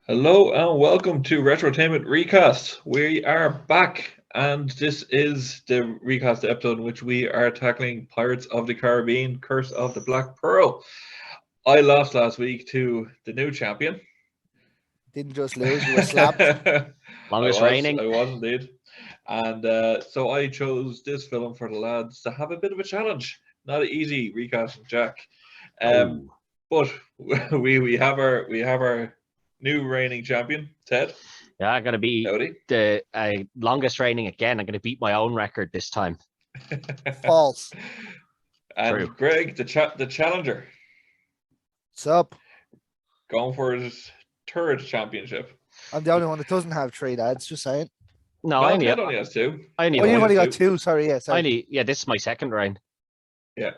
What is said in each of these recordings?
Hello and welcome to Retrotainment Recast. We are back, and this is the recast episode in which we are tackling Pirates of the Caribbean: Curse of the Black Pearl. I lost last week to the new champion. Didn't just lose, you were slapped. Longest reigning. I was indeed. And so I chose this film for the lads to have a bit of a challenge. Not an easy recasting Jack. But we have our new reigning champion, Ted. Yeah, I'm going to be Howdy. the longest reigning again. I'm going to beat my own record this time. False. And True. Greg, the challenger, What's up? going for his third championship. I'm the only one that doesn't have three dads, just saying. No, Ted only has two. I only, Oh, you only only have got two, sorry, yes. yeah, this is my second reign. Yeah.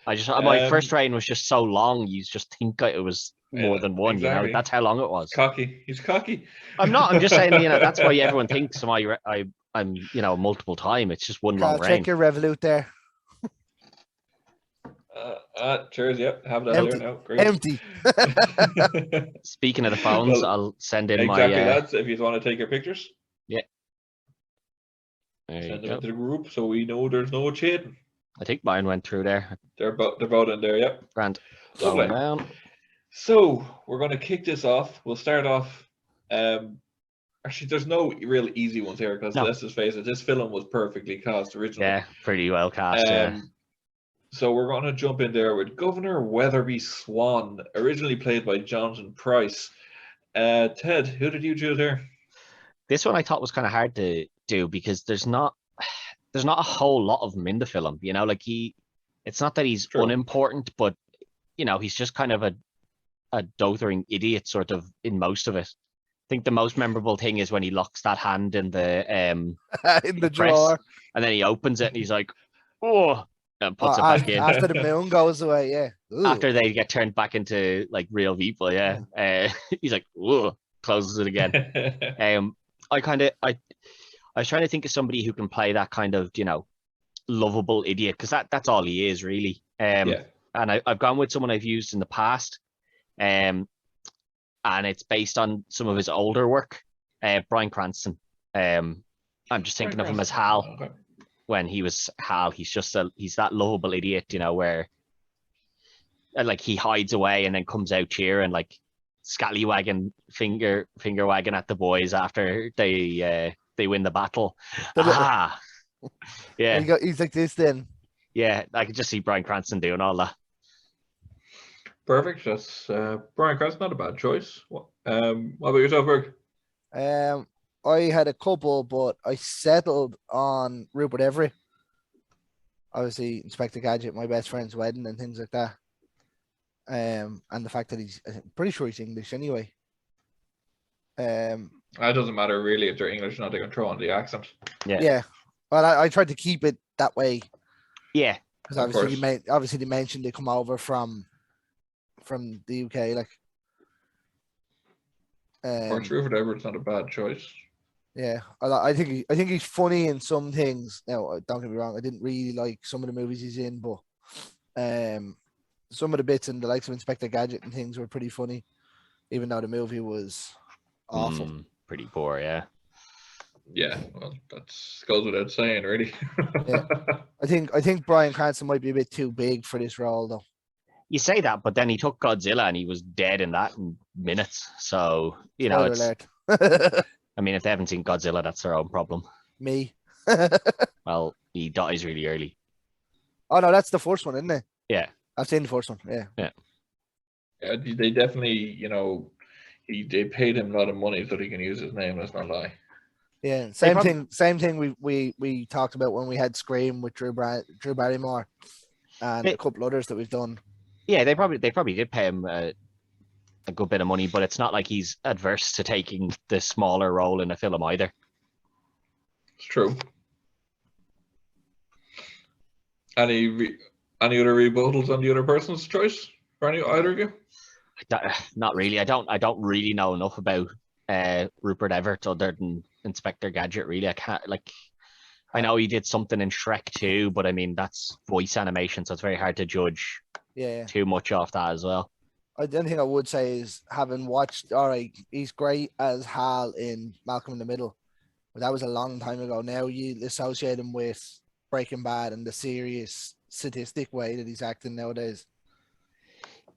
My first reign was just so long, you just think it was more than one, exactly. you know? That's how long it was. Cocky. He's cocky. I'm not, I'm just saying, that's why everyone thinks I'm multiple time. It's just one long Carl, reign. check your Revolut there. Cheers, yep. Have that Empty. there now. Great. Empty. Speaking of the phones, Well, I'll send in exactly, my... lads. If you want to take your pictures, There you send them go. into the group so we know there's no cheating. I think mine went through there. They're both in there, yep. Grand. Lovely. Going down. So we're going to kick this off. We'll start off. Actually, there's no real easy ones here because let's just face it, this film was perfectly cast originally. Yeah, pretty well cast, yeah. So we're going to jump in there with Governor Weatherby Swan, originally played by Jonathan Pryce. Ted, who did you choose here? This one I thought was kind of hard to do because there's not a whole lot of him in the film, like it's not that he's unimportant, but he's just kind of a dothering idiot sort of in most of it. I think the most memorable thing is when he locks that hand in the in the press, drawer. and then he opens it and he's like, oh, and puts it back in. After the moon goes away, yeah. Ooh. After they get turned back into like real people, yeah. He's like, oh, closes it again. I was trying to think of somebody who can play that kind of, lovable idiot, because that's all he is, really. And I've gone with someone I've used in the past, and it's based on some of his older work, Bryan Cranston. I'm just thinking of him as Hal. Okay. When he was Hal, he's that lovable idiot, where like he hides away and then comes out cheering, like scallywagging, finger wagging at the boys after they win the battle. Yeah. He's like this then. Yeah, I could just see Bryan Cranston doing all that. Perfect. That's Bryan Cranston, not a bad choice. What about yourself, Berg? I had a couple, but I settled on Rupert Everett. Obviously, Inspector Gadget, my best friend's wedding, and things like that. And the fact that I'm pretty sure he's English anyway. It doesn't matter really if they're English or not. They can throw on the accent. Yeah. Well, I tried to keep it that way. Yeah. Because obviously they mentioned they come over from the UK, like. Rupert Everett's not a bad choice. Yeah, I think he's funny in some things. Now, don't get me wrong, I didn't really like some of the movies he's in, but some of the bits in the likes of Inspector Gadget and things were pretty funny, even though the movie was awful. Pretty poor, yeah. Yeah, well, that goes without saying, really. Yeah. I think Bryan Cranston might be a bit too big for this role, though. You say that, but then he took Godzilla and he was dead in that in minutes. So, Spoiler it's... alert. I mean, if they haven't seen Godzilla, that's their own problem. Me. Well, he dies really early. Oh, no, that's the first one, isn't it? Yeah. I've seen the first one, yeah. Yeah, they definitely, they paid him a lot of money so he can use his name, let's not lie. Yeah, same thing we talked about when we had Scream with Drew Barrymore and a couple others that we've done. Yeah, they probably did pay him a good bit of money, but it's not like he's adverse to taking the smaller role in a film either. It's true. Any other rebuttals on the other person's choice for either of you? Not really. I don't really know enough about Rupert Everett other than Inspector Gadget. Really, I can't I know he did something in Shrek 2, but I mean that's voice animation, so it's very hard to judge. Yeah. Too much off that as well. the only thing I would say is having watched, all right, he's great as Hal in Malcolm in the Middle, but that was a long time ago. Now you associate him with Breaking Bad and the serious, sadistic way that he's acting nowadays.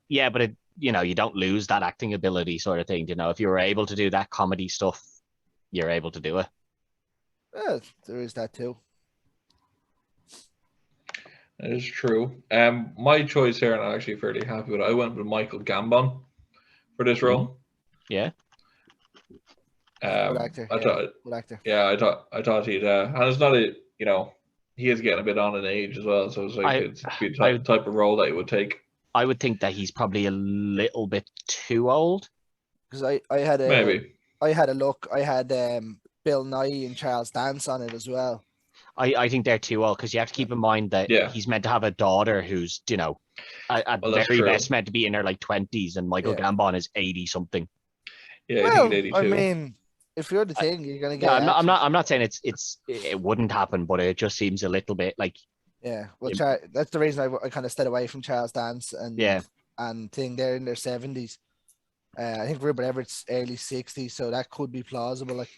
Yeah, but you don't lose that acting ability sort of thing. If you were able to do that comedy stuff, you're able to do it. Yeah, there is that too. That is true. My choice here, and I'm actually fairly happy with it. I went with Michael Gambon for this role. Yeah. Good actor. Good actor. Yeah, I thought he'd. And it's not a, he is getting a bit on in age as well, so it's like it's the type of role that he would take. I would think that he's probably a little bit too old. Because I had maybe. I had a look. I had Bill Nighy and Charles Dance on it as well. I think they're too old, because you have to keep in mind that he's meant to have a daughter who's, at very best meant to be in her like 20s, and Michael Gambon is 80 something. Yeah, well, he's 82. I mean, if you're the thing, you're gonna get. I'm not saying it wouldn't happen, but it just seems a little bit like. Yeah, well, that's the reason I kind of stayed away from Charles Dance and thing. They're in their 70s. I think Rupert Everett's early 60s, so that could be plausible. Like.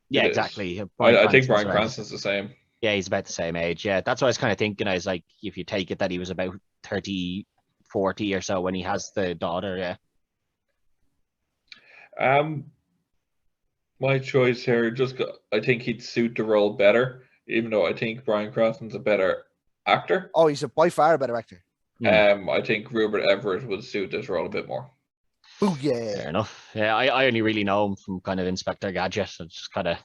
Yeah, exactly. I think Bryan Cranston's the same. Yeah, he's about the same age. Yeah, that's what I was kind of thinking. I was like, if you take it that he was about 30, 40 or so when he has the daughter, My choice here, I think he'd suit the role better, even though I think Bryan Cranston's a better actor. Oh, he's by far a better actor. I think Rupert Everett would suit this role a bit more. Oh yeah. Fair enough. Yeah, I only really know him from kind of Inspector Gadget, so it's just kind of,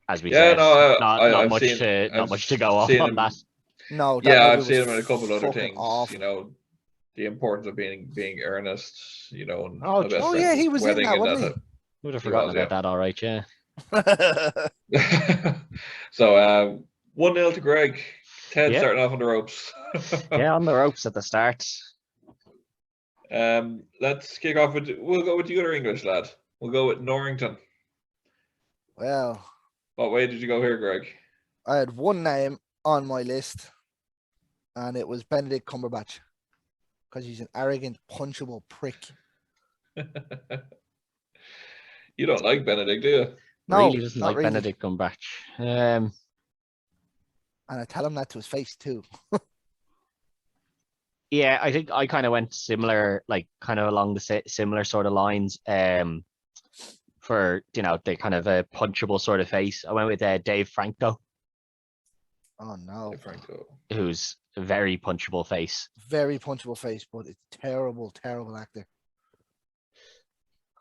as we said, not much to go off on that. No. I've seen him in a couple of other things. The importance of being earnest. He was in that, wasn't he? Would have forgotten about that. All right, yeah. So 1-0 to Greg. Ted starting off on the ropes. Yeah, on the ropes at the start. Let's kick off we'll go with the other English lad. We'll go with Norrington. Well, what way did you go here, Greg? I had one name on my list, and it was Benedict Cumberbatch, because he's an arrogant, punchable prick. You don't like Benedict, do you? No, really doesn't like really. Benedict Cumberbatch. And I tell him that to his face too. Yeah, I think I kind of went similar, like kind of along the similar sort of lines. For the kind of a punchable sort of face, I went with Dave Franco. Oh no, Dave Franco, who's a very punchable face. Very punchable face, but it's terrible actor.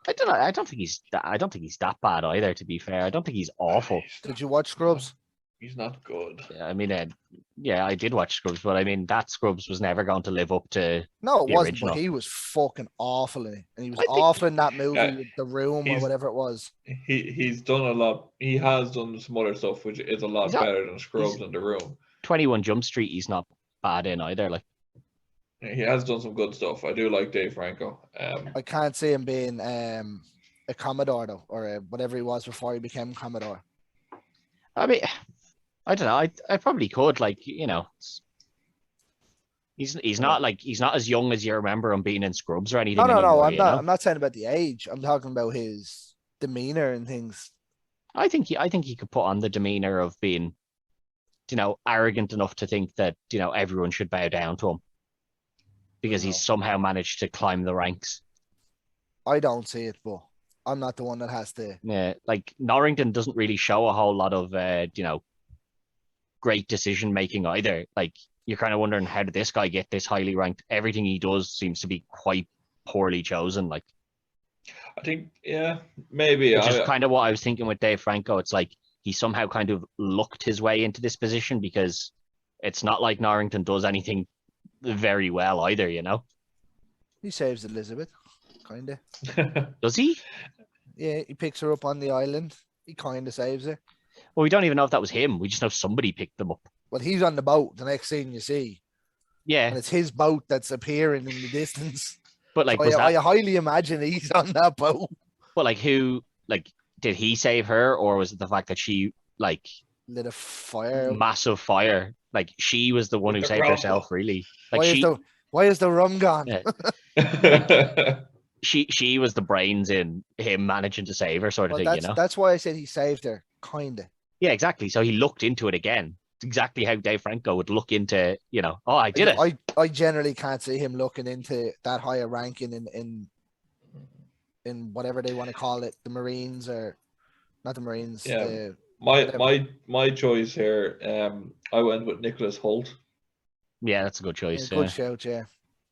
I don't know. I don't think he's that bad either. To be fair, I don't think he's awful. Did you watch Scrubs? He's not good. I mean, I did watch Scrubs, but I mean that Scrubs was never going to live up to. No, it wasn't. But he was fucking awful in it, and he was awful in that movie with The Room or whatever it was. He's done a lot. He has done some other stuff which is a lot better than Scrubs and The Room. 21 Jump Street, he's not bad in either. Like he has done some good stuff. I do like Dave Franco. I can't see him being a Commodore though, or whatever he was before he became Commodore. I mean, I don't know. I probably could. Like he's not as young as you remember him being in Scrubs or anything. No. I'm not saying about the age. I'm talking about his demeanor and things. I think he could put on the demeanor of being, arrogant enough to think that everyone should bow down to him, because he's somehow managed to climb the ranks. I don't see it, but I'm not the one that has to. Yeah, like Norrington doesn't really show a whole lot of great decision making either. Like you're kind of wondering, how did this guy get this highly ranked? Everything he does seems to be quite poorly chosen. Like I think, maybe. Which is kind of what I was thinking with Dave Franco. It's like he somehow kind of lucked his way into this position, because it's not like Norrington does anything very well either, He saves Elizabeth, kind of. Does he? Yeah, he picks her up on the island. He kind of saves her. Well, we don't even know if that was him. We just know somebody picked them up. Well, he's on the boat. The next scene you see. Yeah. And it's his boat that's appearing in the distance. But like, so I highly imagine he's on that boat. But like, did he save her, or was it the fact that she lit a fire? Massive fire. Like she was the one who saved herself, really. Like Why is the rum gone? Yeah. She was the brains in him managing to save her, sort of thing, you know. That's why I said he saved her, kinda. Yeah, exactly. So he looked into it again. It's exactly how Dave Franco would look into, you know, oh, I did it. I generally can't see him looking into that higher ranking in whatever they want to call it, the Marines or not the Marines. Yeah. My choice here, I went with Nicholas Hoult. Yeah, that's a good choice. Good shout, yeah.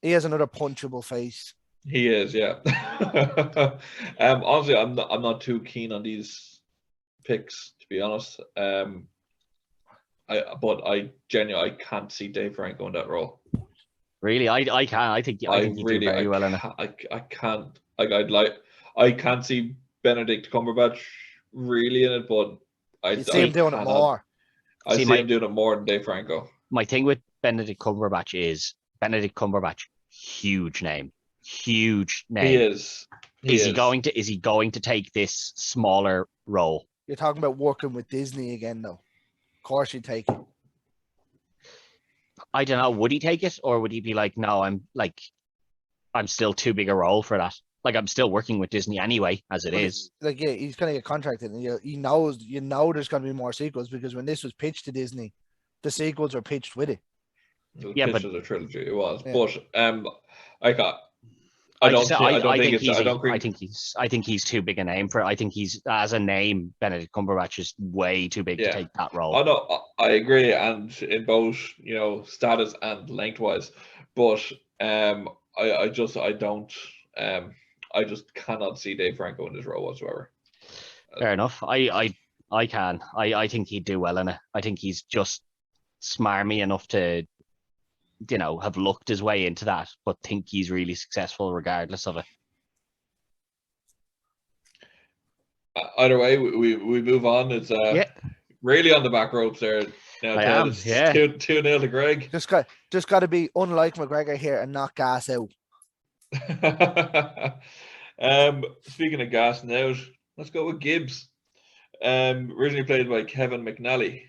He has another punchable face. He is, yeah. Honestly, I'm not too keen on these picks, to be honest. But I genuinely can't see Dave Franco in that role. Really, I can. I think he really, do very well in it. I can't. I can't see Benedict Cumberbatch really in it, but I see him doing it more. I see him doing it more than Dave Franco. My thing with Benedict Cumberbatch is huge name. He is. Is he going to take this smaller role? You're talking about working with Disney again, though. Of course, you take it. I don't know. Would he take it, or would he be like, no, I'm still too big a role for that. Like, I'm still working with Disney anyway, as it is. Like, yeah, he's gonna get contracted, and he knows, there's gonna be more sequels because when this was pitched to Disney, the sequels were pitched with it. Yeah, but the trilogy it was. Yeah. But I think he's too big a name for it. I think he's, as a name, Benedict Cumberbatch is way too big to take that role. I agree, and in both, you know, status and lengthwise. But I just cannot see Dave Franco in this role whatsoever. Fair enough. I can. I think he'd do well in it. I think he's just smarmy enough to, you know, have looked his way into that, but think he's really successful regardless of it. Either way, we move on. It's really on the back ropes there. Now, I am, yeah. 2-0 to Greg. Just got to be unlike McGregor here and not gas out. Speaking of gassing out, let's go with Gibbs. Originally played by Kevin McNally.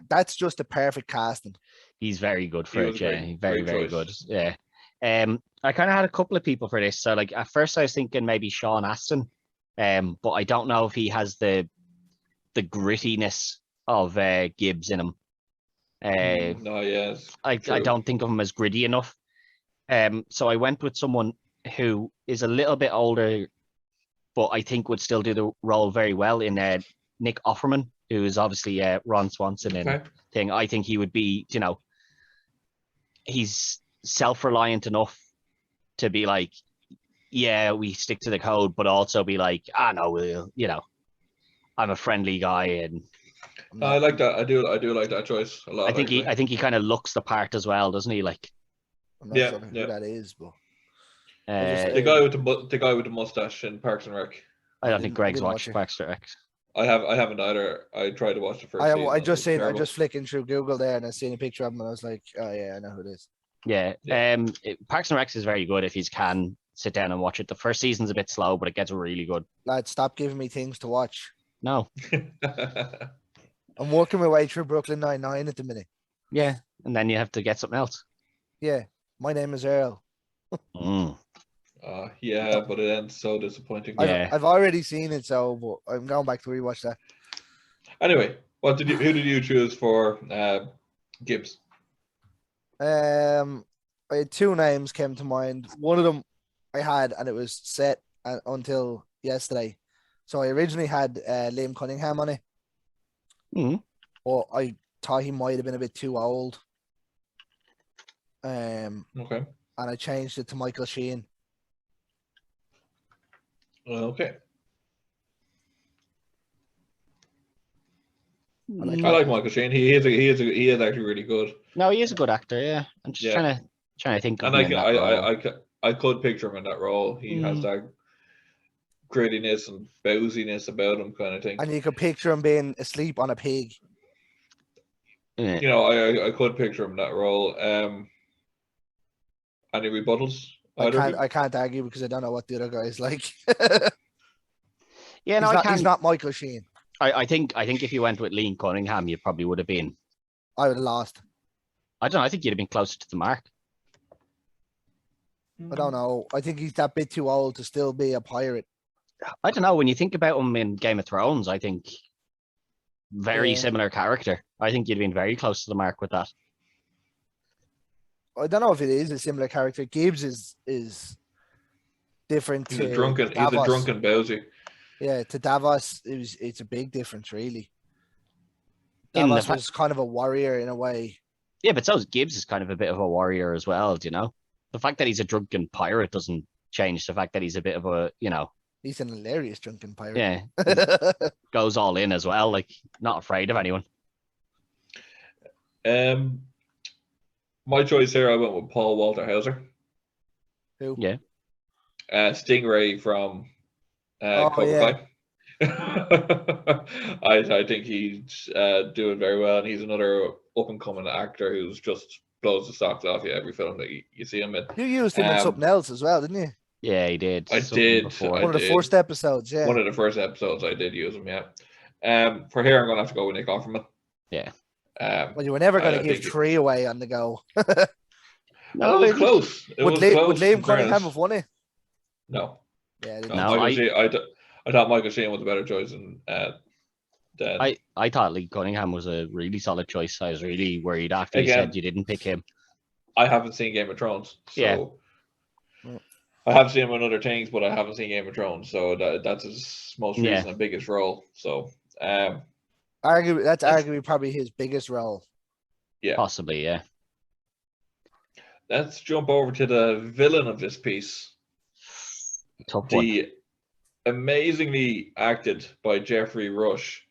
That's just a perfect casting. He's very good for it, yeah. Very good. Yeah. I kind of had a couple of people for this. So, like, at first I was thinking maybe Sean Astin, but I don't know if he has the grittiness of Gibbs in him. No, yes. I don't think of him as gritty enough. So I went with someone who is a little bit older, but I think would still do the role very well in Nick Offerman, who is obviously Ron Swanson in thing. I think he would be, you know, he's self-reliant enough to be like, yeah, we stick to the code, but also be like, no, you know, I'm a friendly guy, and I like that. I do like that choice a lot. I think he kind of looks the part as well, doesn't he? Like, I'm not sure who that is, but the guy with the mustache in Parks and Rec. I don't think Greg's watched Parks and Rec. I haven't either. I tried to watch the first season. I just flicking through Google there and I seen a picture of him and I was like, oh yeah, I know who it is. Yeah. Parks and Rec is very good if you can sit down and watch it. The first season's a bit slow, but it gets really good. Lad, stop giving me things to watch. No. I'm working my way through Brooklyn Nine-Nine at the minute. Yeah, and then you have to get something else. Yeah, my name is Earl. Yeah, but it ends so disappointing. I've already seen it, so but I'm going back to rewatch that. Anyway, who did you choose for Gibbs? I had two names came to mind. One of them I had, and it was set until yesterday. So I originally had Liam Cunningham on it. But I thought he might have been a bit too old. Okay. And I changed it to Michael Sheehan. Okay. I like Michael Sheehan. He is actually really good. No, he is a good actor. Yeah, I'm just trying to think. Of and I could picture him in that role. He has that grittiness and bowsiness about him, kind of thing. And you could picture him being asleep on a pig. Yeah. You know, I could picture him in that role. Any rebuttals? I can't argue because I don't know what the other guy is like. Yeah, no, he's not Michael Sheehan. I think if you went with Liam Cunningham, you probably would have been. I would have lost. I don't know. I think you'd have been closer to the mark. I don't know. I think he's that bit too old to still be a pirate. I don't know. When you think about him in Game of Thrones, I think very similar character. I think you'd been very close to the mark with that. I don't know if it is a similar character. Gibbs is different. He's to a drunken Bowsy. Yeah, to Davos, it's a big difference, really. In Davos was kind of a warrior in a way. Yeah, but so Gibbs is kind of a bit of a warrior as well, do you know? The fact that he's a drunken pirate doesn't change the fact that he's a bit of a, He's an hilarious drunken pirate. Yeah. Goes all in as well, like not afraid of anyone. My choice here, I went with Paul Walter Hauser. Who? Yeah. Stingray from Cobra Kai. I think he's doing very well, and he's another up and coming actor who's just blows the socks off you every film that you see him in. You used him in something else as well, didn't you? Yeah, he did. I did. One of the first episodes, yeah. One of the first episodes I did use him, yeah. For here, I'm going to have to go with Nick Offerman. Yeah. Well, you were never going to give 3 away on the go. No, it was close. Would Liam Cunningham have won it? No. Yeah, I thought Michael Sheehan was a better choice than I thought Lee Cunningham was a really solid choice. I was really worried after you said you didn't pick him. I haven't seen Game of Thrones, so yeah. I have seen him in other things, but I haven't seen Game of Thrones, so that's his most recent and biggest role. So, arguably probably his biggest role. Yeah, possibly, yeah. Let's jump over to the villain of this piece. Tough one. Amazingly acted by Jeffrey Rush,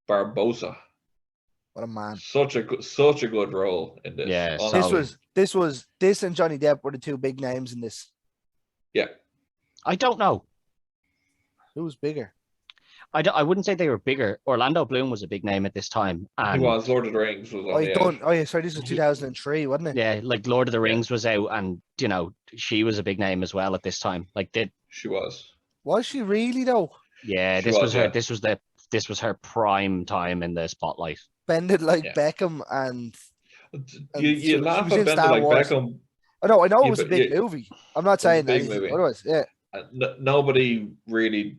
Barbossa. What a man! Such a good role in this. Yeah, this and Johnny Depp were the 2 big names in this. Yeah, I don't know who was bigger. I wouldn't say they were bigger. Orlando Bloom was a big name at this time. And he was. Lord of the Rings was on. Sorry, this was 2003, wasn't it? Yeah, like Lord of the Rings was out, and she was a big name as well at this time. She was. Was she really though? Yeah, this was her prime time in the spotlight. Bended like Beckham and you laugh at Bended like Beckham. I know it was a big movie. I'm not saying that otherwise. Yeah. Nobody really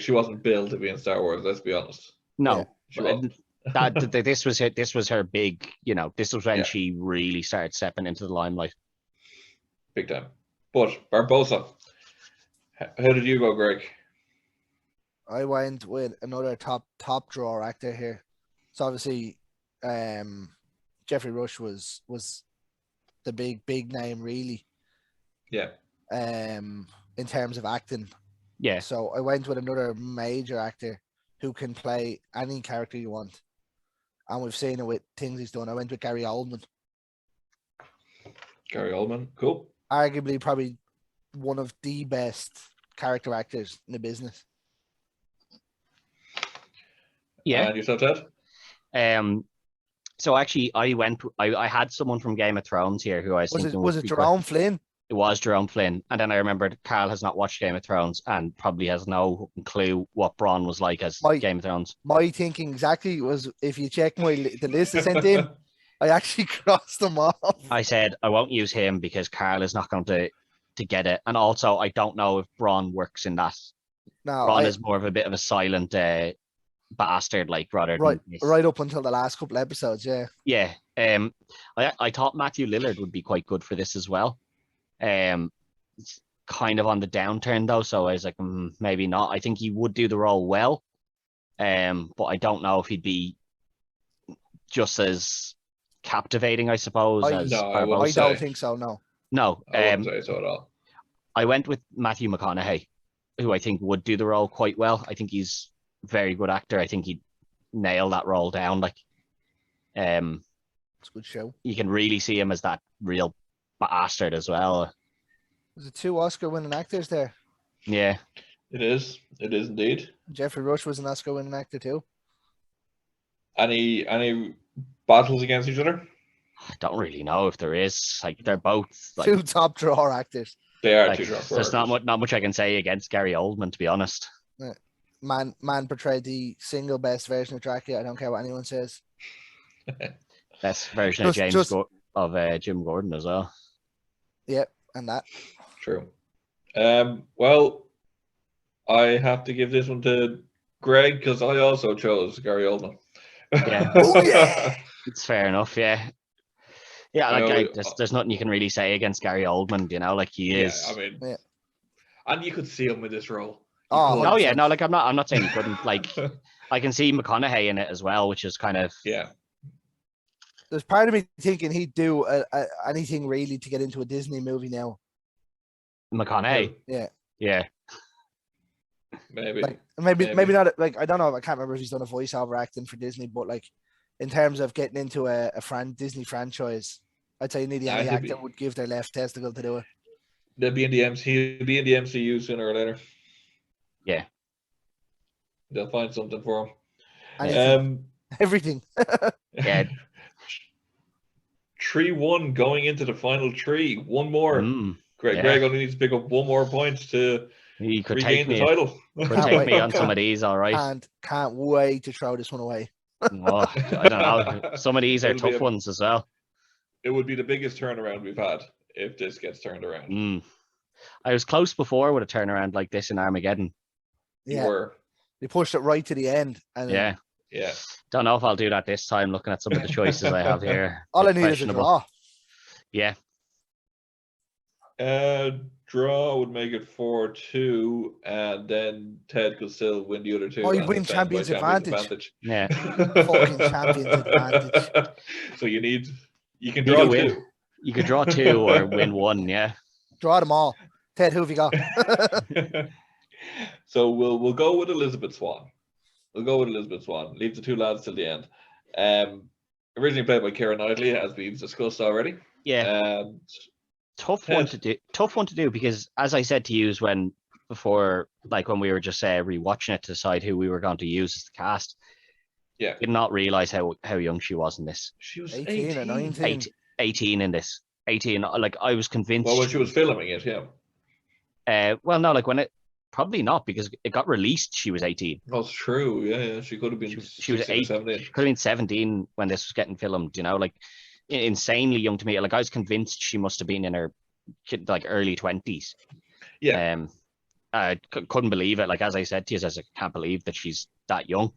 she wasn't billed to be in Star Wars. Let's be honest. No, this was her big. This was when she really started stepping into the limelight. Big time. But Barbossa. How did you go, Greg? I went with another top drawer actor here. So obviously, Jeffrey Rush was the big name, really. Yeah. In terms of acting. Yeah. So I went with another major actor who can play any character you want, and we've seen it with things he's done. I went with Gary Oldman. Gary Oldman, cool. Arguably, probably one of the best character actors in the business. Yeah. And yourself, Ted? So actually, I had someone from Game of Thrones here who I was thinking was it Jerome Flynn? It was Jerome Flynn, and then I remembered Carl has not watched Game of Thrones and probably has no clue what Bronn was like as Game of Thrones. My thinking exactly was, if you check the list I sent in, I actually crossed them off. I said I won't use him because Carl is not going to get it, and also I don't know if Bronn works in that. No, Bronn is more of a bit of a silent bastard, rather than right up until the last couple episodes. Yeah. I thought Matthew Lillard would be quite good for this as well. It's kind of on the downturn though, so I was like, maybe not. I think he would do the role well, but I don't know if he'd be just as captivating, I suppose. I don't think so. No, I wouldn't say so at all. I went with Matthew McConaughey, who I think would do the role quite well. I think he's a very good actor. I think he'd nail that role down. It's a good show. You can really see him as that real bastard as well. There's 2 Oscar-winning actors there. Yeah, it is indeed. Jeffrey Rush was an Oscar-winning actor too. Any battles against each other? I don't really know if there is. They're both 2 top drawer actors. They are 2 top drawer. There's not much I can say against Gary Oldman, to be honest. Yeah. Man portrayed the single best version of Dracula. I don't care what anyone says. Best version of Jim Gordon as well. Yep, and that True. Well, I have to give this one to Greg because I also chose Gary Oldman. Yeah. Oh yeah. It's fair enough. Yeah. Yeah, like there's nothing you can really say against Gary Oldman, you know, like he is. Yeah, I mean, Yeah. and you could see him in this role. Oh yeah, no, like I'm not saying you couldn't. Like I can see McConaughey in it as well, which is kind of There's part of me thinking he'd do anything really to get into a Disney movie now. McConaughey. Yeah. Maybe. Like maybe not. Like I don't know. I can't remember if he's done a voiceover acting for Disney, but like in terms of getting into a Disney franchise, I'd say nearly any actor would give their left testicle to do it. He'll be in the MCU sooner or later. Yeah. They'll find something for him. Anything. Everything. Yeah. 3-1 going into the final three. One more. Greg only needs to pick up one more point to regain the title. Could take me on some of these, all right. And can't wait to throw this one away. Oh, I don't know. Some of these are tough ones as well. It would be the biggest turnaround we've had if this gets turned around. I was close before with a turnaround like this in Armageddon. Yeah. You were. They pushed it right to the end. And yeah. Don't know if I'll do that this time, looking at some of the choices I have here. All I need is a draw. Yeah. Draw would make it 4-2, and then Ted could still win the other two. Oh, you win Champions Advantage. Yeah. Fucking Champions Advantage. So you can draw two. You could draw two or win one, yeah. Draw them all. Ted, who have you got? So we'll go with Elizabeth Swan. Leave the two lads till the end. Originally played by Keira Knightley, as we've discussed already. Yeah. Tough one to do because, as I said to you, when we were just rewatching it to decide who we were going to use as the cast. Yeah. Did not realize how young she was in this. She was 18 or 19. 18 in this. 18. Like I was convinced. Well, when she was filming it, yeah. Well, no, like when it probably not because it got released. She was 18. That's true. Yeah. She could have been. She was 18. She could have been 17 when this was getting filmed. You know, like insanely young to me. Like I was convinced she must have been in her early 20s. Yeah. I couldn't believe it. Like as I said to you, I can't believe that she's that young.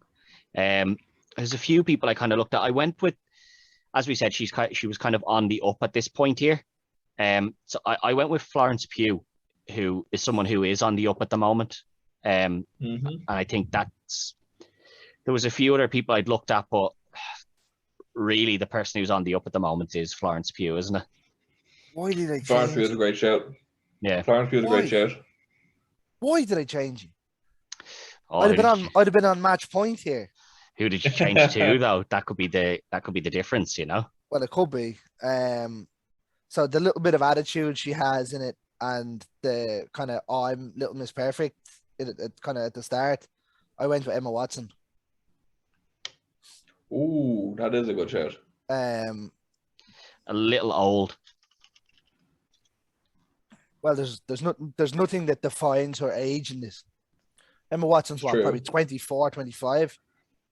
There's a few people I kind of looked at. I went with, as we said, she was kind of on the up at this point here. So I went with Florence Pugh, who is someone who is on the up at the moment. And I think there was a few other people I'd looked at, but really the person who's on the up at the moment is Florence Pugh, isn't it? Why did I change? Florence Pugh is a great shout. Yeah. Florence Pugh is a great shout. Why did I change you? Oh, I'd have been on match point here. Who did you change to though? That could be the difference, you know? Well, it could be. So the little bit of attitude she has in it and the kind of I'm Little Miss Perfect it kind of at the start, I went with Emma Watson. Ooh, that is a good shout. A little old. Well, there's nothing that defines her age in this. Emma Watson's probably 24, 25.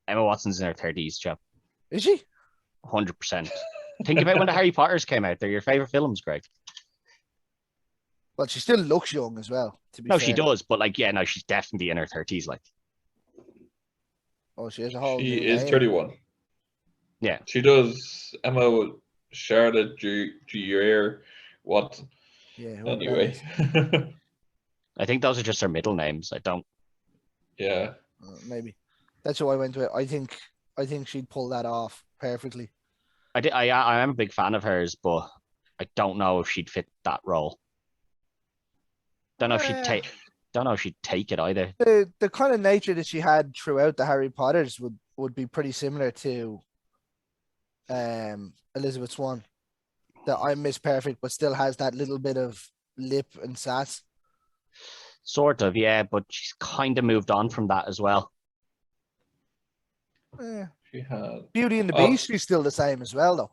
Emma Watson's in her 30s, chap. Is she? 100%. Think about when the Harry Potters came out. They're your favorite films, Greg. Well, she still looks young as well. To be fair. She does, but she's definitely in her 30s. Like, oh, she is a whole. She is 31. Yeah, she does. Emma Charlotte Gier. What? Yeah. Anyway, I think those are just her middle names. I don't. Yeah. Maybe that's who I went with. I think she'd pull that off perfectly. I am a big fan of hers, but I don't know if she'd fit that role. Don't know if she'd take it either. The kind of nature that she had throughout the Harry Potters would be pretty similar to Elizabeth Swan. That I'm Miss Perfect, but still has that little bit of lip and sass. Sort of, yeah, but she's kind of moved on from that as well. Yeah. She had Beauty and the Beast. She's still the same as well, though.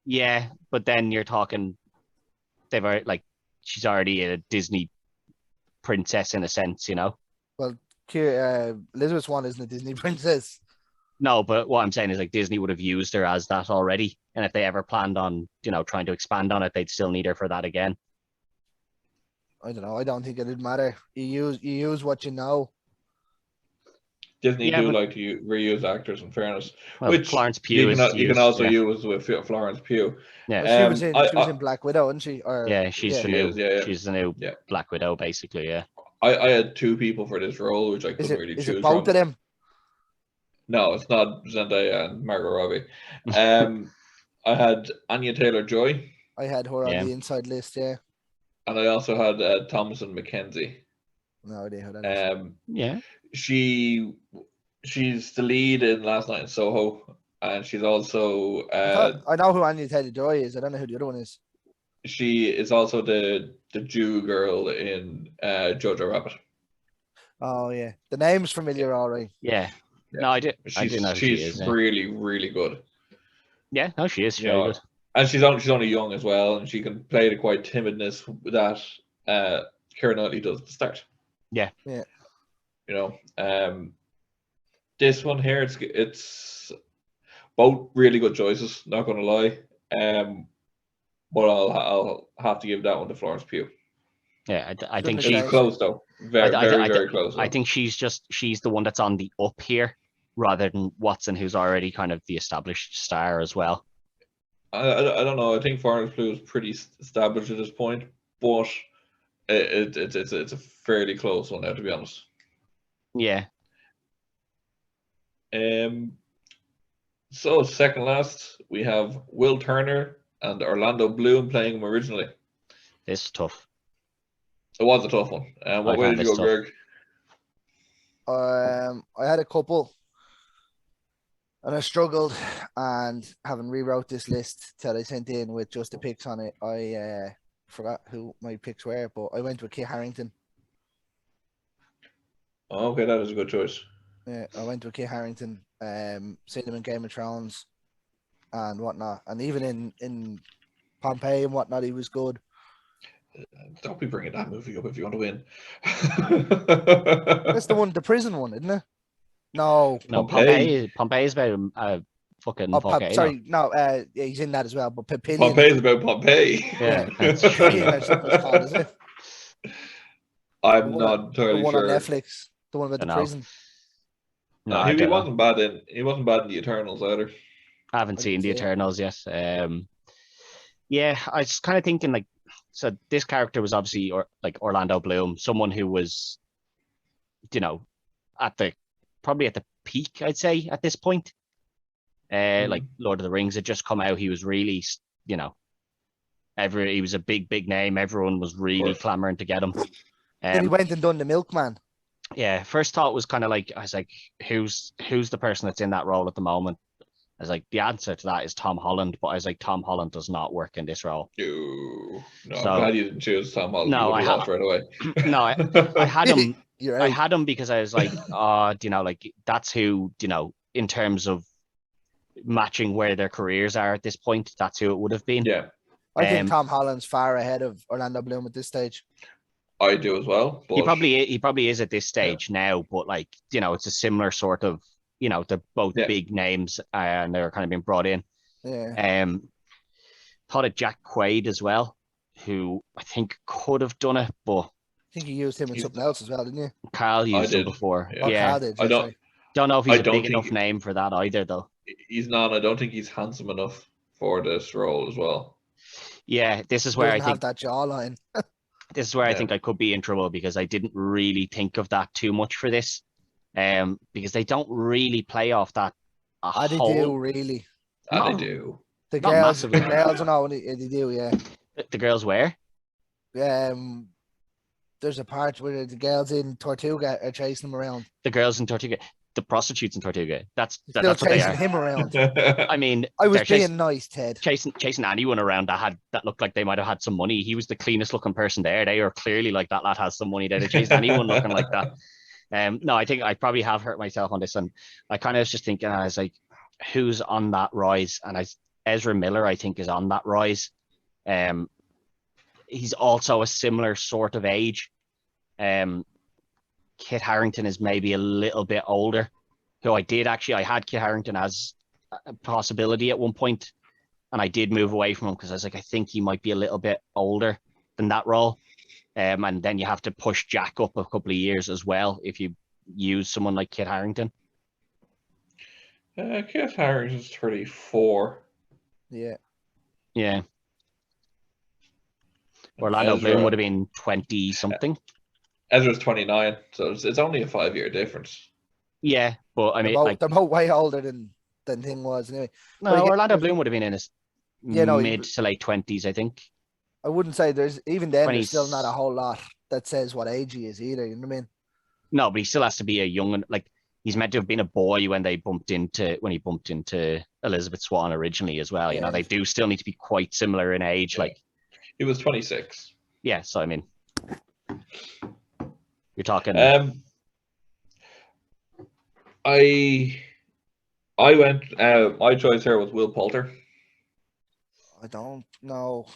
Yeah, but then you're talking, she's already a Disney princess in a sense, you know. Well, Elizabeth Swan isn't a Disney princess. No, but what I'm saying is Disney would have used her as that already, and if they ever planned on, trying to expand on it, they'd still need her for that again. I don't know. I don't think it'd matter. You use what you know. Disney like to reuse actors, in fairness, which Florence Pugh you can also use with Florence Pugh. Yeah, well, she was in Black Widow, wasn't she? She's the new Black Widow, basically. Yeah. I had two people for this role, which I couldn't really choose from. Is it both of them? No, it's not Zendaya and Margot Robbie. I had Anya Taylor-Joy. I had her on the inside list, yeah. And I also had Thomasin McKenzie. No idea who that is. She's the lead in Last Night in Soho, and she's also. I know who Anya Taylor-Joy is. I don't know who the other one is. She is also the Jew girl in Jojo Rabbit. Oh yeah, the name's familiar, all right. Yeah. No, I did. I didn't know she's she is. Really, really good. Yeah, no, she is very good. And she's only young as well, and she can play the quite timidness that Keira Knightley does at the start. Yeah. This one here, it's both really good choices. Not gonna lie, but I'll have to give that one to Florence Pugh. Yeah, I think she's close though. Very close. I think she's the one that's on the up here, rather than Watson, who's already kind of the established star as well. I don't know. I think Florence Pugh is pretty established at this point, but it's a fairly close one now, to be honest. Yeah. So second last, we have Will Turner and Orlando Bloom playing him originally. This is tough. It was a tough one. What way did you go, Greg? I had a couple, and I struggled, and having rewrote this list that I sent in with just the picks on it, I forgot who my picks were, but I went with Kit Harrington. Okay, that is a good choice. Yeah, I went with Kit Harrington. Seen him in Game of Thrones and whatnot, and even in Pompeii and whatnot, he was good. Don't be bringing that movie up if you want to win. That's the prison one, isn't it? No, Pompeii is about fucking volcano. Sorry, no, he's in that as well. But Pompeii is about Pompeii. Yeah, called, is it? I'm not entirely sure. The one on Netflix, the one about the prison. No, he wasn't bad in the Eternals either. I haven't seen the Eternals yet. Yeah, I was kind of thinking like. So this character was obviously Orlando Bloom, someone who was, probably at the peak, I'd say, at this point. Like Lord of the Rings had just come out. He was really, he was a big name. Everyone was really clamoring to get him. Then he went and done The Milkman. Yeah, first thought was kind of like, I was like, who's the person that's in that role at the moment? I was like, the answer to that is Tom Holland, but I was like, Tom Holland does not work in this role. No, I'm glad you didn't choose Tom Holland. No, I had right away. No, I had him. Right. I had him because I was like, that's who, in terms of matching where their careers are at this point, that's who it would have been. Yeah, I think Tom Holland's far ahead of Orlando Bloom at this stage. I do as well. But... He probably is at this stage now, but it's a similar sort of. They're both big names and they're kind of being brought in. Yeah. Thought of Jack Quaid as well, who I think could have done it, but I think you used him in something else as well, didn't you? Carl used him before. Yeah. Carl did, I don't know if he's a big enough name for that either, though. He's not. I don't think he's handsome enough for this role as well. Yeah, this is where I think have that jawline. This is where I think I could be in trouble because I didn't really think of that too much for this. Because they don't really play off that. They do really. They do. The girls, know they do. Yeah. The girls where? There's a part where the girls in Tortuga are chasing them around. The girls in Tortuga, the prostitutes in Tortuga. That's what they are. Chasing him around. I mean, I was being nice, Ted. Chasing anyone around that looked like they might have had some money. He was the cleanest looking person there. They are clearly like that lad has some money. They'd chase anyone looking like that. No, I think I probably have hurt myself on this, and I kind of was just thinking, I was like, who's on that rise? And Ezra Miller, I think, is on that rise. He's also a similar sort of age. Kit Harrington is maybe a little bit older. Who I had Kit Harrington as a possibility at one point, and I did move away from him because I was like, I think he might be a little bit older than that role. And then you have to push Jack up a couple of years as well if you use someone like Kit Harington. Kit Harington's 34. Yeah. Yeah. Orlando Bloom would have been 20 something. Ezra's 29, so it's only a 5-year difference. Yeah, but I mean, they're both way older than Thing was anyway. No, Orlando Bloom would have been in his mid to late 20s, I think. I wouldn't say there's even then. 20s. There's still not a whole lot that says what age he is either. You know what I mean? No, but he still has to be a young, like he's meant to have been a boy when he bumped into Elizabeth Swan originally as well. You know, they do still need to be quite similar in age. Yeah. Like he was 26. Yeah, so I mean, you're talking. I went. My choice here was Will Poulter. I don't know.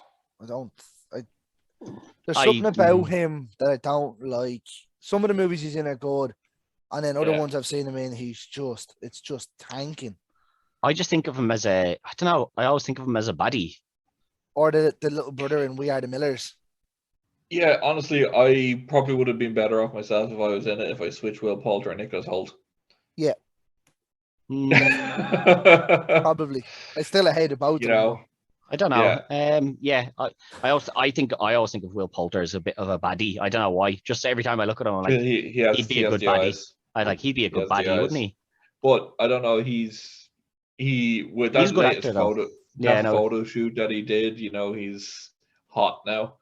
There's something about him that I don't like. Some of the movies he's in are good, and then other ones I've seen him in, it's just tanking. I just think of him as I don't know. I always think of him as a baddie. Or the little brother in We Are the Millers. Yeah, honestly, I probably would have been better off myself if I was in it if I switched Will Poulter and Nicholas Hoult. Yeah. Probably. I still hate about them. Know. I don't know. Yeah. I always think of Will Poulter as a bit of a baddie. I don't know why. Just every time I look at him, I'm like, he'd be a good baddie. He'd be a good baddie, wouldn't he? But I don't know. With that latest photo shoot that he did, you know, he's hot now.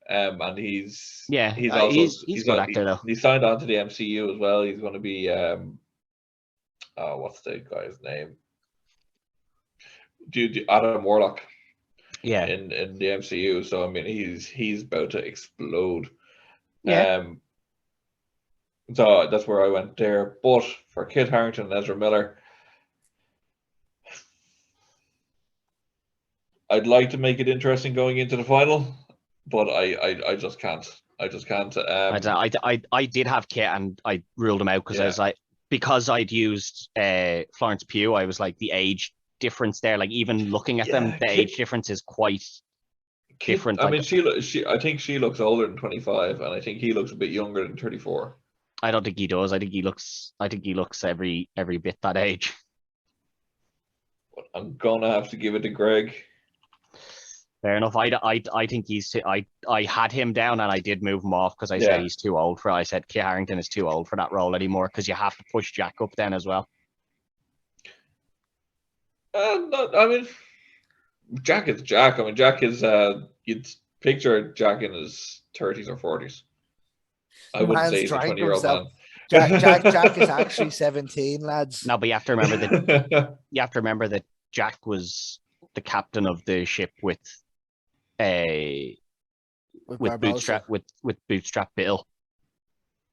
And he's a good actor though. He signed on to the MCU as well. He's going to be what's the guy's name? Adam Warlock. Yeah. In the MCU, so I mean he's about to explode. Yeah. So that's where I went there. But for Kit Harington and Ezra Miller, I'd like to make it interesting going into the final, but I just can't. I did have Kit and I ruled him out because I was like, because I'd used Florence Pugh, I was like the age difference there, like even looking at them, the age difference is quite different. I mean, I think she looks older than 25, and I think he looks a bit younger than 34. I don't think he does. I think he looks every bit that age. But I'm gonna have to give it to Greg. Fair enough. I think I had him down and I did move him off because I said he's too old for. I said Kit Harington is too old for that role anymore because you have to push Jack up then as well. I mean, Jack is Jack. I mean, Jack is you'd picture Jack in his 30s or 40s. I wouldn't say he's a 20-year-old man. Jack is actually 17, lads. No, but you have to remember that Jack was the captain of the ship with Bootstrap Bill.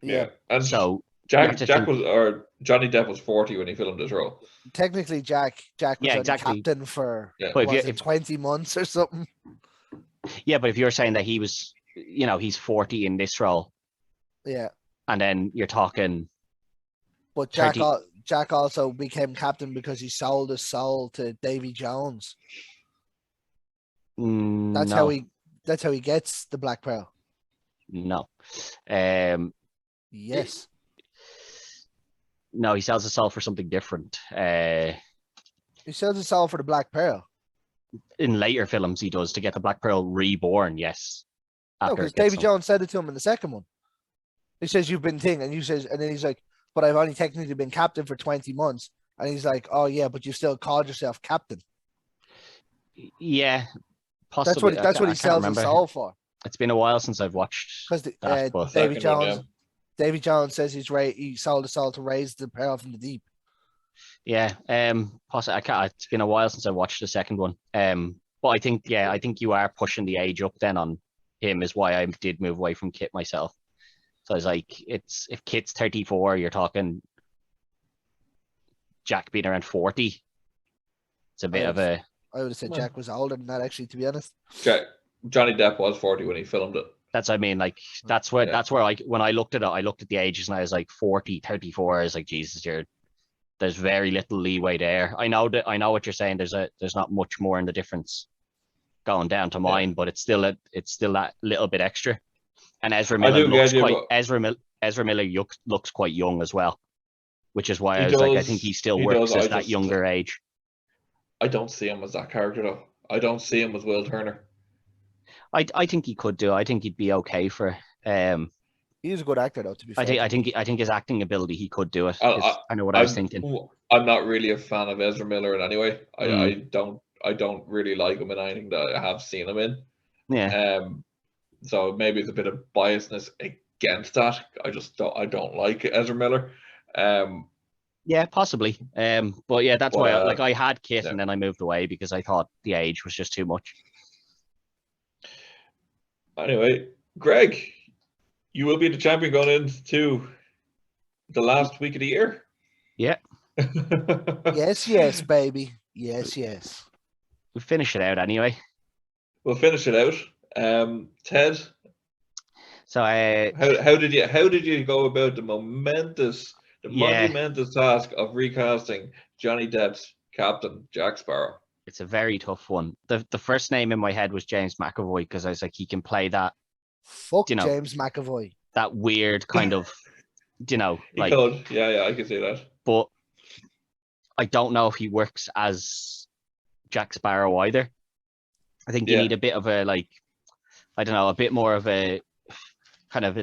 Yeah, and so Johnny Depp was 40 when he filmed this role. Technically, Jack was captain for 20 months or something. Yeah, but if you're saying that he was, he's 40 in this role. Yeah. And then you're talking. But Jack also became captain because he sold his soul to Davy Jones. That's how he gets the Black Pearl. No. Yes. No, he sells his soul for something different. He sells his soul for the Black Pearl. In later films, he does to get the Black Pearl reborn. Yes. No, because Davy Jones said it to him in the second one. He says, "You've been thing," and then he's like, "But I've only technically been captain for 20 months." And he's like, "Oh yeah, but you still called yourself captain." Yeah, possibly. That's what he sells his soul for. It's been a while since I've watched. Because Davy Jones says he sold his soul to raise the pearl from the deep. Yeah, possibly. It's been a while since I watched the second one. But I think you are pushing the age up then on him is why I did move away from Kit myself. So I was like, if Kit's 34, you're talking Jack being around 40. It's a bit of a. I would have said Jack was older than that, actually, to be honest. Johnny Depp was 40 when he filmed it. That's what I mean. Like that's where when I looked at it, I looked at the ages and I was like 40, 34. I was like, Jesus, there's very little leeway there. I know what you're saying. There's not much more in the difference going down to mine, but it's still that little bit extra. And Ezra I Miller do looks get you, quite but Ezra Miller looks quite young as well, which is why he I was like, I does. think he still He works does. as that younger age. I don't see him as that character though. I don't see him as Will Turner. I think he could do. I think he'd be okay for. He's a good actor though. To be fair, I think his acting ability, he could do it. I know what I was thinking. I'm not really a fan of Ezra Miller in any way. Mm. I don't really like him in anything that I have seen him in. Yeah. So maybe it's a bit of biasness against that. I don't like Ezra Miller. Yeah, possibly. But yeah, that's why I had Kit yeah. and then I moved away because I thought the age was just too much. Anyway, Greg, you will be the champion going into the last week of the year. Yeah. Yes, baby. Yes. We'll finish it out anyway. We'll finish it out. Ted. So how did you go about the monumentous task of recasting Johnny Depp's Captain Jack Sparrow? It's a very tough one. The first name in my head was James McAvoy because I was like, he can play that. Fuck James McAvoy. That weird kind of, like. Could. Yeah, I can see that. But I don't know if he works as Jack Sparrow either. I think you need a bit of a a bit more of a kind of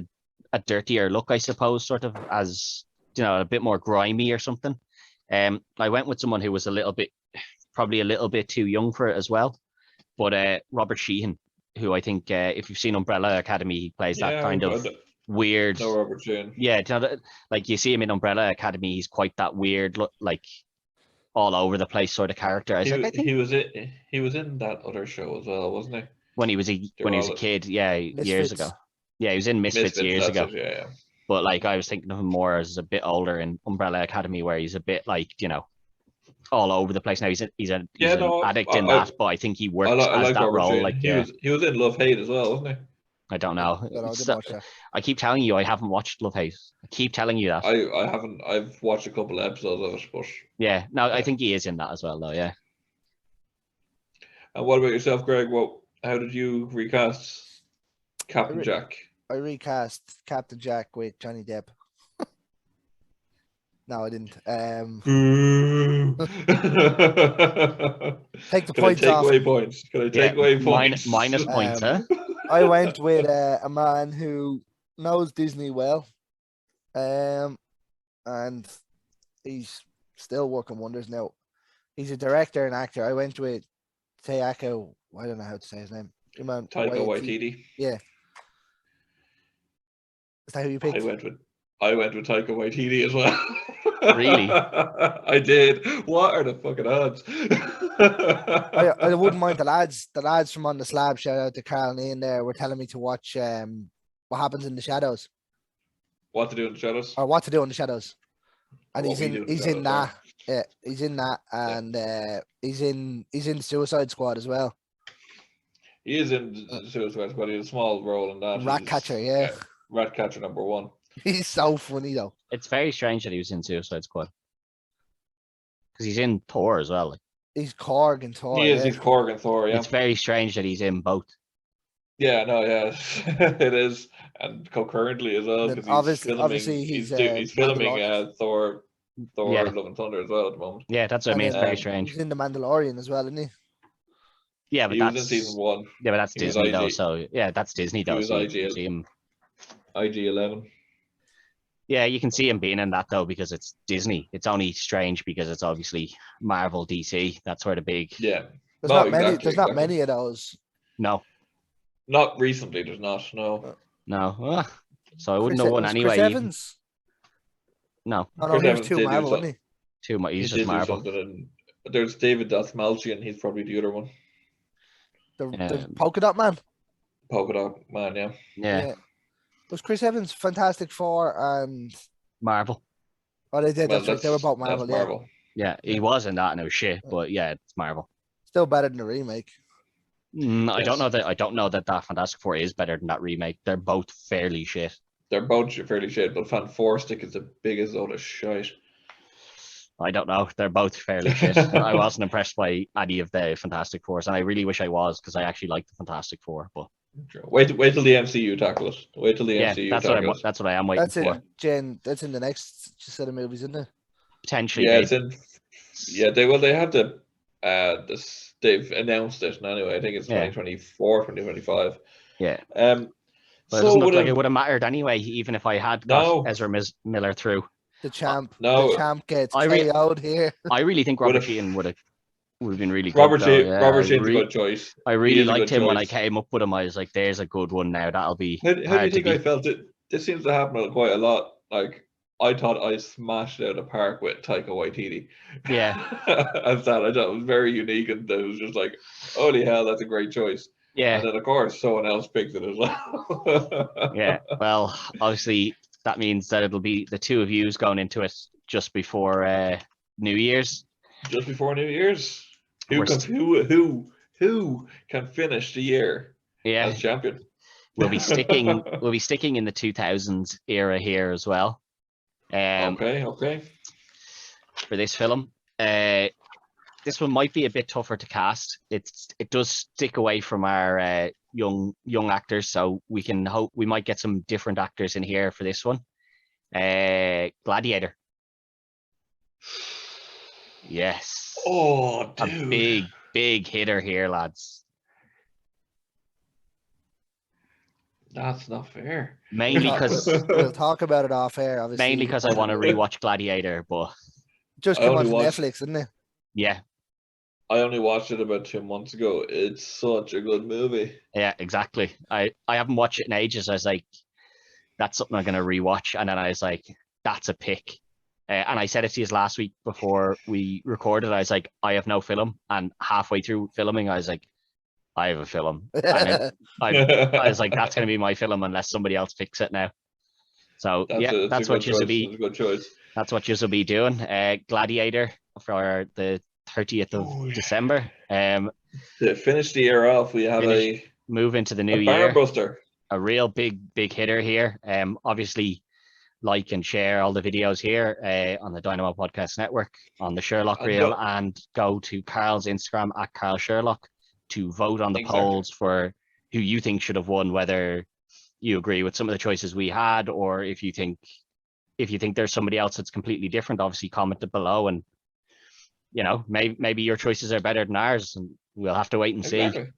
a dirtier look, I suppose, sort of as a bit more grimy or something. I went with someone who was probably a little bit too young for it as well. But Robert Sheehan, who I think if you've seen Umbrella Academy, he plays that kind of weird. No, Robert Sheehan. Yeah, like you see him in Umbrella Academy, he's quite that weird look, like all over the place sort of character. I think he was in that other show as well, wasn't he? When he was a kid, Misfits. Years ago. Yeah, he was in Misfits years ago. Yeah. But I was thinking of him more as a bit older in Umbrella Academy, where he's a bit all over the place. Now he's an addict in that, but I think he works as that role. He was in Love Hate as well, wasn't he? I don't know. I keep telling you I haven't watched Love Hate. I keep telling you that. I haven't. I've watched a couple of episodes of it, but yeah, no, I think he is in that as well, though. Yeah. And what about yourself, Greg? How did you recast Captain Jack? I recast Captain Jack with Johnny Depp. No, I didn't. Take the points off. Away points? Can I take away points? Minus points, huh? I went with a man who knows Disney well, and he's still working wonders now. He's a director and actor. I went with Taika. I don't know how to say his name. Taika Waititi. Yeah. Is that who you picked? I went with Taika Waititi as well. Really? I did. What are the fucking odds? I wouldn't mind the lads. The lads from On the Slab, shout out to Carl and Ian there, were telling me to watch What Happens in the Shadows. What to Do in the Shadows? Or What to Do in the Shadows. And he's in that. Yeah, he's in that, and he's in Suicide Squad as well. He is in Suicide Squad. He has a small role in that. Ratcatcher, yeah. Ratcatcher #1. He's so funny though. It's very strange that he was in Suicide Squad because he's in Thor as well. He's Korg in Thor. He is. He's Korg in Thor. Yeah. It's very strange that he's in both. Yeah. No. Yeah. It is, and concurrently as well. Obviously, he's filming Thor. Love and Thunder as well at the moment. Yeah, that's what I mean. It's very strange. He's in The Mandalorian as well, isn't he? Yeah, but he was in season 1. Yeah, but that's Disney though. So yeah, that's Disney though. He was IG-11. Yeah, you can see him being in that though because it's Disney. It's only strange because it's obviously Marvel, DC. That's where the big. Yeah. There's not many of those. No. Not recently. There's not. No. No. So I wouldn't have won anyway. Chris Evans. No. Oh, no, he was too Marvel, wasn't he? Too much. He's just Marvel. There's David Dastmalchian. He's probably the other one. The Polka Dot Man. Polka Dot Man, yeah. Yeah. Was Chris Evans Fantastic Four and Marvel? Oh, they did. That's right. They were both Marvel. Yeah. Marvel. Yeah, he was in that and it was shit, but yeah, it's Marvel. Still better than the remake. Yes. I don't know that Fantastic Four is better than that remake. They're both fairly shit. They're both fairly shit, but Fan Four Stick is the biggest load of shite. I don't know. They're both fairly shit. I wasn't impressed by any of the Fantastic Fours, and I really wish I was because I actually like the Fantastic Four. But Wait till the MCU tackle it. Wait till the MCU tackle it. That's what I am waiting for. That's in the next set of movies, isn't it? Potentially. Yeah, it's in. Yeah, they have the they've announced it anyway. I think it's 2024, 2025. Yeah. But it doesn't look like it would have mattered anyway, even if I had got Ezra Miller through. The champ gets KO'd here. I really think Robert Sheehan would have been really good. Robert Sheehan's a good choice. I really liked him when I came up with him. I was like, "There's a good one now. That'll be." How do you think I felt it? This seems to happen quite a lot. Like I thought I smashed it out of the park with Taika Waititi. Yeah, as that I thought it was very unique, and it was just like, holy hell, that's a great choice. Yeah, and then of course someone else picked it as well. Yeah, well, obviously that means that it'll be the two of yous going into it just before New Year's. Just before New Year's. Who can finish the year as champion? We'll be sticking in the 2000s era here as well. Okay. For this film. This one might be a bit tougher to cast. It does stick away from our young actors, so we can hope we might get some different actors in here for this one. Gladiator. Yes. Oh, dude. A big hitter here, lads. That's not fair. Mainly because we'll talk about it off air, obviously. Mainly because I want to rewatch Gladiator, but just come on Netflix, isn't it? Yeah. I only watched it about 2 months ago. It's such a good movie. Yeah, exactly. I haven't watched it in ages. I was like, that's something I'm going to rewatch. And then I was like, that's a pick. And I said it to you last week before we recorded. I was like, I have no film. And halfway through filming, I was like, I have a film. And I was like, that's going to be my film unless somebody else picks it now. So that's what you'll be. Good choice. That's what you'll be doing. Gladiator for the 30th of December. To finish the year off, we have move into the new year. Barbuster. A real big hitter here. Obviously, like and share all the videos here on the Dynamo Podcast Network, on the Sherlock Reel, and go to Carl's Instagram at Carl Sherlock to vote on the polls for who you think should have won, whether you agree with some of the choices we had, or if you think there's somebody else that's completely different. Obviously, comment it below, and maybe your choices are better than ours, and we'll have to wait and see. And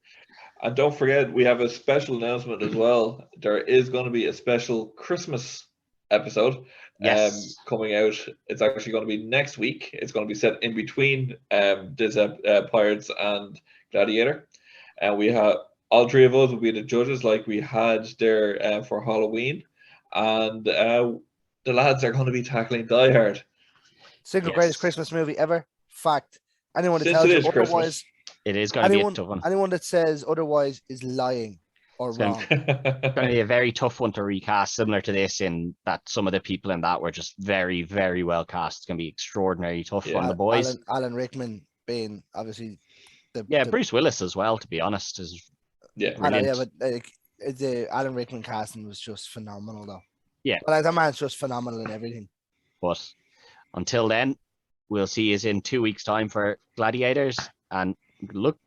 don't forget, we have a special announcement as well. There is going to be a special Christmas episode coming out. It's actually going to be next week. It's going to be set in between Pirates and Gladiator, and we have all three of us will be the judges like we had there for Halloween, and the lads are going to be tackling Die Hard. Single greatest Christmas movie ever. Fact. Anyone that tells you otherwise, it is going to be a tough one. Anyone that says otherwise is lying or wrong. It's going to be a very tough one to recast, similar to this, in that some of the people in that were just very, very well cast. It's going to be extraordinarily tough on the boys. Alan Rickman being obviously Bruce Willis as well, to be honest, is brilliant. But the Alan Rickman casting was just phenomenal, though. Yeah, but that man's just phenomenal in everything. But until then, we'll see you in 2 weeks' time for Gladiators, and look